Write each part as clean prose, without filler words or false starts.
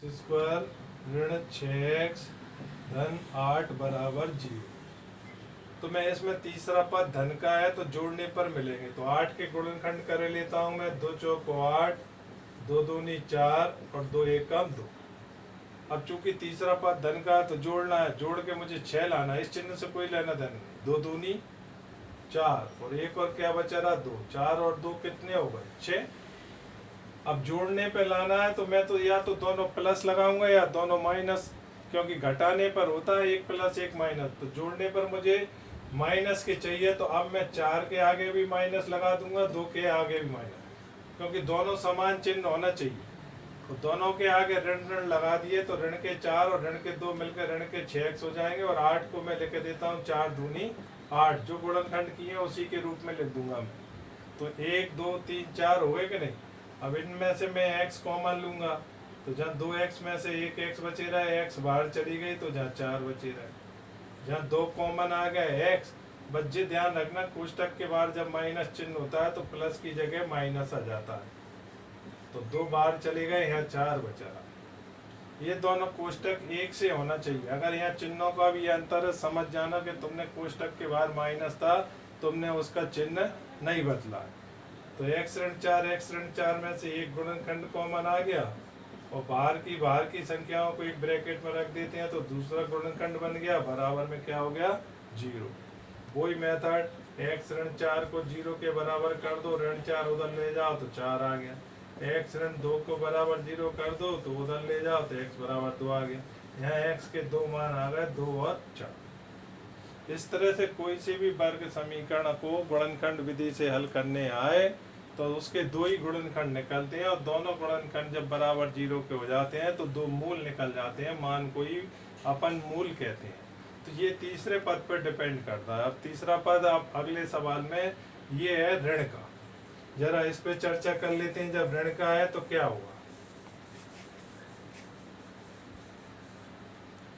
Square ऋण 6x धन 8 बराबर 0। तो मैं इसमें तीसरा पद धन का है तो जोड़ने पर मिलेंगे, तो 8 के गुणनखंड कर लेता हूं मैं। 2 चौको 8, 2 दूनी 4 और 2 एकम 2। अब चूंकि तीसरा पद धन का है तो जोड़ना है, जोड़ के मुझे 6 लाना है, इस चिन्ह से कोई लेना देना नहीं। 2 दूनी 4 और एक और क्या बचा रहा 2, 4 और 2 कितने हो गए 6। अब जोड़ने पे लाना है तो मैं तो या तो दोनों प्लस लगाऊंगा या दोनों माइनस, क्योंकि घटाने पर होता है एक प्लस एक माइनस, तो जोड़ने पर मुझे माइनस के चाहिए। तो अब मैं 4 के आगे भी माइनस लगा दूंगा, 2 के आगे भी माइनस, क्योंकि दोनों समान चिन्ह होना चाहिए। तो दोनों के आगे ऋण ऋण लगा दिए तो ऋण के 4 और ऋण के 2 मिलकर ऋण के 6x हो जाएंगे। और 8 को मैं लिख देता हूँ 4 दूनी 8, जो गुणनखंड किए उसी के रूप में लिख दूंगा मैं। तो 1 2 3 4 हो गए कि नहीं। अब इनमें से मैं x कॉमन लूंगा, तो जहाँ 2x में से एक x बचे रहा है, x बाहर चली गई तो जहाँ 4 बचे रहा है। जहाँ 2 कॉमन आ गए x बच्चे, ध्यान रखना कोष्टक के बाहर जब माइनस चिन्ह होता है तो प्लस की जगह माइनस आ जाता है। तो 2 बाहर चले गए, यहाँ 4 बचा रहा। ये दोनों कोष्टक एक से होना चाहिए। अगर यहाँ चिन्हों का भी अंतर है, समझ जाना कि तुमने कोष्टक के बाहर माइनस था, तुमने उसका चिन्ह नहीं बदला। तो x ऋण 4 में से एक गुणनखंड कॉमन आ गया और बाहर की संख्याओं को एक ब्रैकेट में रख देते हैं तो दूसरा गुणनखंड बन गया, बराबर में क्या हो गया 0। वही मेथड, x ऋण 4 को 0 के बराबर कर दो, ऋण 4 उधर ले जाओ तो 4 आ गया। x ऋण 2 को बराबर 0 कर दो तो उधर ले जाओ तो x बराबर 2 आ गया। यहाँ x के 2 मान आ गए 2 और 4। इस तरह से कोई से भी वर्ग समीकरण को गुणनखंड विधि से हल करने आए तो उसके 2 ही गुणनखंड निकलते हैं, और दोनों गुणनखंड जब बराबर 0 के हो जाते हैं तो 2 मूल निकल जाते हैं, मान को ही अपन मूल कहते हैं। तो ये तीसरे पद पर डिपेंड करता है। अब तीसरा पद आप अगले सवाल में ये है ऋण का, जरा इस पे चर्चा कर लेते हैं। जब ऋण का है तो क्या होगा,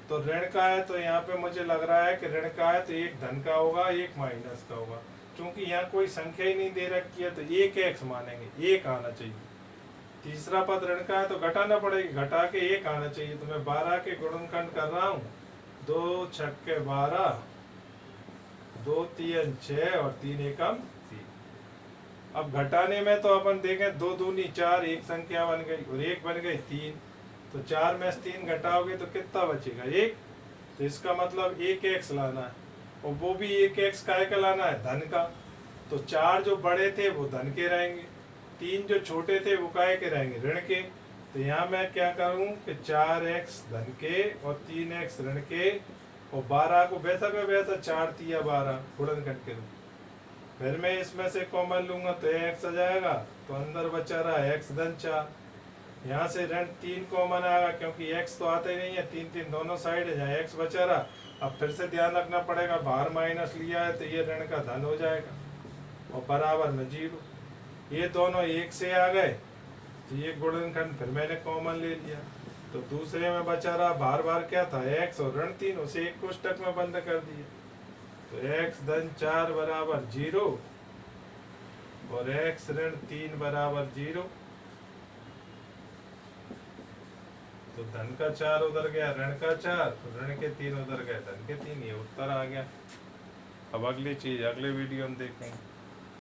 तो ऋण का है तो यहाँ पे मुझे लग रहा है कि ऋण का है तो एक धन का होगा एक माइनस का होगा। क्योंकि यहाँ कोई संख्या ही नहीं दे रखी है तो एक x मानेंगे, एक आना चाहिए। तीसरा पद ऋण का है तो घटाना पड़ेगी, घटा के एक आना चाहिए। तो मैं 12 के गुणनखंड कर रहा हूँ, 2 छक्के 12, 2 3 6 और 3 एकम 3। अब घटाने में तो अपन देखें 2 दूनी 4, एक संख्या बन गई और एक बन गई 3। तो 4 में से 3 घटाओगे तो कितना बचेगा 1। तो इसका मतलब 1x लाना है, और वो भी 1x काय का लाना है धन का। तो 4 जो बड़े थे वो धन के रहेंगे, 3 जो छोटे थे वो काय के रहेंगे ऋण के। तो यहाँ मैं क्या करूँ कि 4x धन के और 3x ऋण के, और 12 को वैसा का वैसा 4 3 12 गुणनखंड के रूप। फिर मैं इसमें से कॉमन लूंगा तो x आ जाएगा, तो अंदर बचा रहा x धन 4। यहाँ से ऋण 3 कॉमन आएगा क्योंकि x तो आता ही नहीं है, 3 3 दोनों साइड है, जहाँ x बचा रहा। अब फिर से ध्यान रखना पड़ेगा, बाहर माइनस लिया है तो ये ऋण का धन हो जाएगा और बराबर में 0। ये दोनों एक से आ गए तो ये गुणनखंड फिर मैंने कॉमन ले लिया। तो दूसरे में बचा रहा बार क्या था x और ऋण 3, उसे एक कोष्टक में बंद कर दिया। तो x धन 4 बराबर 0 और x ऋण 3 बराबर 0। तो धन का 4 उधर गया, ऋण का 4, तो ऋण के 3 उधर गए, धन के 3, ये उत्तर आ गया। अब अगली चीज अगले वीडियो में देखेंगे।